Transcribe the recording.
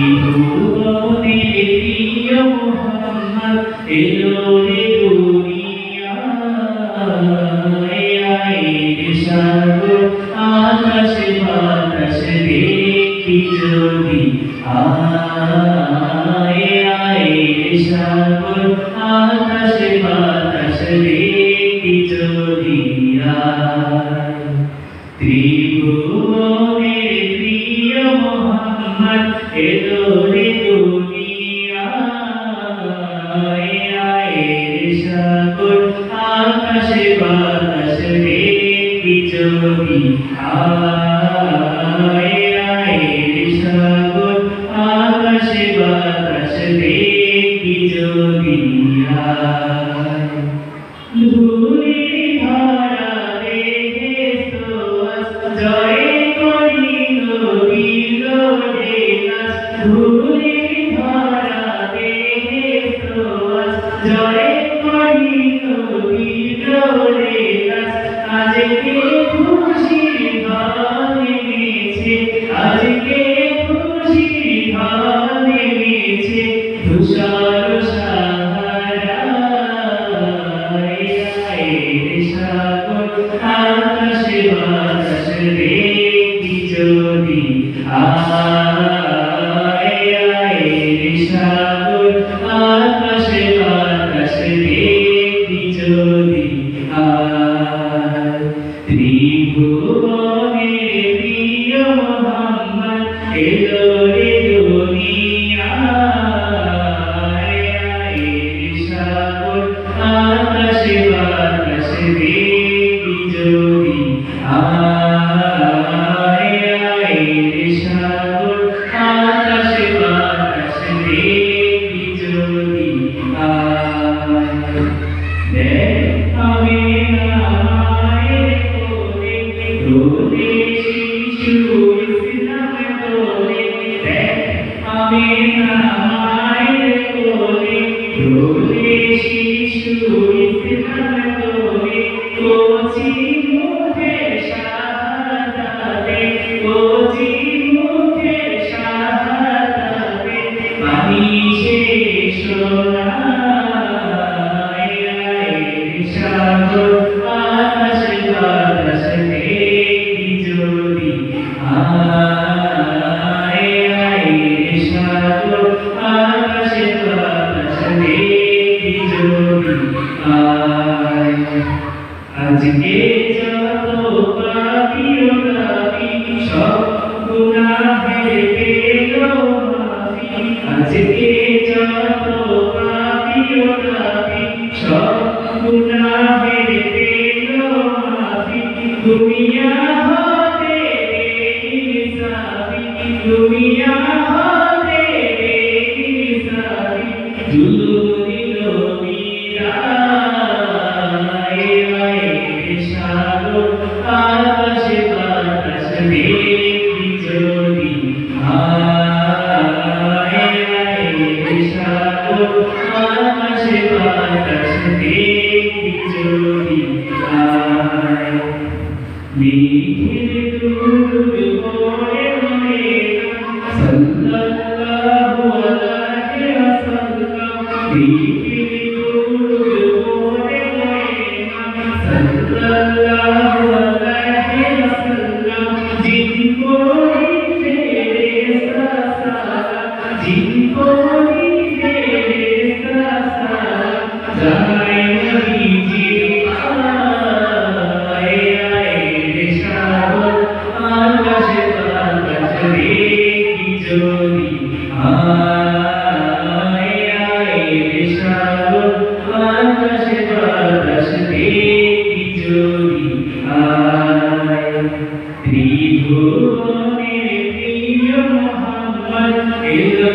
ত্রিভুবনের প্রিয় মোহাম্মদ এলো রে দুনিয়ায়, আয়ের সাগর আকাশ বাতাস দেখি যদি, আয়ের সাগর আকাশ বাতাস দেখি যদি। ত্রিভুবনের প্রিয় মোহাম্মদ এলো রে দুনিয়ায়, আয়ের সাগর আকাশ বাতাস দেখি যদি, আয়ের সাগর আকাশ বাতাস দেখি যদি। ধুলির ধরা বেহেশত জয় করিল বিলোরে নাচ, ধুলির ধরা বেহেশত জয় করিল বিলোরে নাচ। আজকে খুশির ঢল নেমেছে, আজকে খুশির ঢল নেমেছে তুষার সাহারায়, আয়ের সাগর আকাশ বাতাস দেখি যদি, আয়ের সাগর আকাশ বাতাস দেখি যদি। ত্রিভুবনের প্রিয় মোহাম্মদ এলো রে দুনিয়ায়, আয়ের সাগর আকাশ বাতাস দেখি যদি, আয়ের সাগর আকাশ বাতাস দেখি যদি। আমি মায়ের কোলে দোলে শিশু ইসলাম দোলে, আমি মায়ের কোলে দোলে শিশু ইসলাম দোলে। কচি মুখে শাহাদাতে, কচি মুখে শাহাদাতে পানি শেষ নাই, আয়ের সাগর আকাশ বাতাস দেখি যদি, আয়ের সাগর আকাশ বাতাস দেখি যদি। আজকে যত পাপী ও তাপী সব গুনাহের পেল মাফি, আজকে যত পাপী ও তাপী সব গুনাহের পেল মাফি। দুনিয়া হতে বেইনসাফি, দুনিয়া হতে বেইনসাফি জুলুম দিল বিদায়, আয়ের সাগর আকাশ বাতাস দেখি যদি, আয়ের সাগর আকাশ বাতাস দেখি যদি। লিখিত দুরূদ পড়ে মরে সাল্লাল্লাহু আলাইহি ওয়াসাল্লাম, লিখিত দুরূদ পড়ে মরে সাল্লাল্লাহু আলাইহি ওয়াসাল্লাম। জিন কোই ফেরেশতা সালাম, জিন কোই ফেরেশতা সালাম জানাই নবীজি, আয়ের সাগর আকাশ বাতাস দেখি যদি, আয়ের সাগর আকাশ বাতাস দেখি যদি। ত্রিভুবনের প্রিয় মোহাম্মদ এলো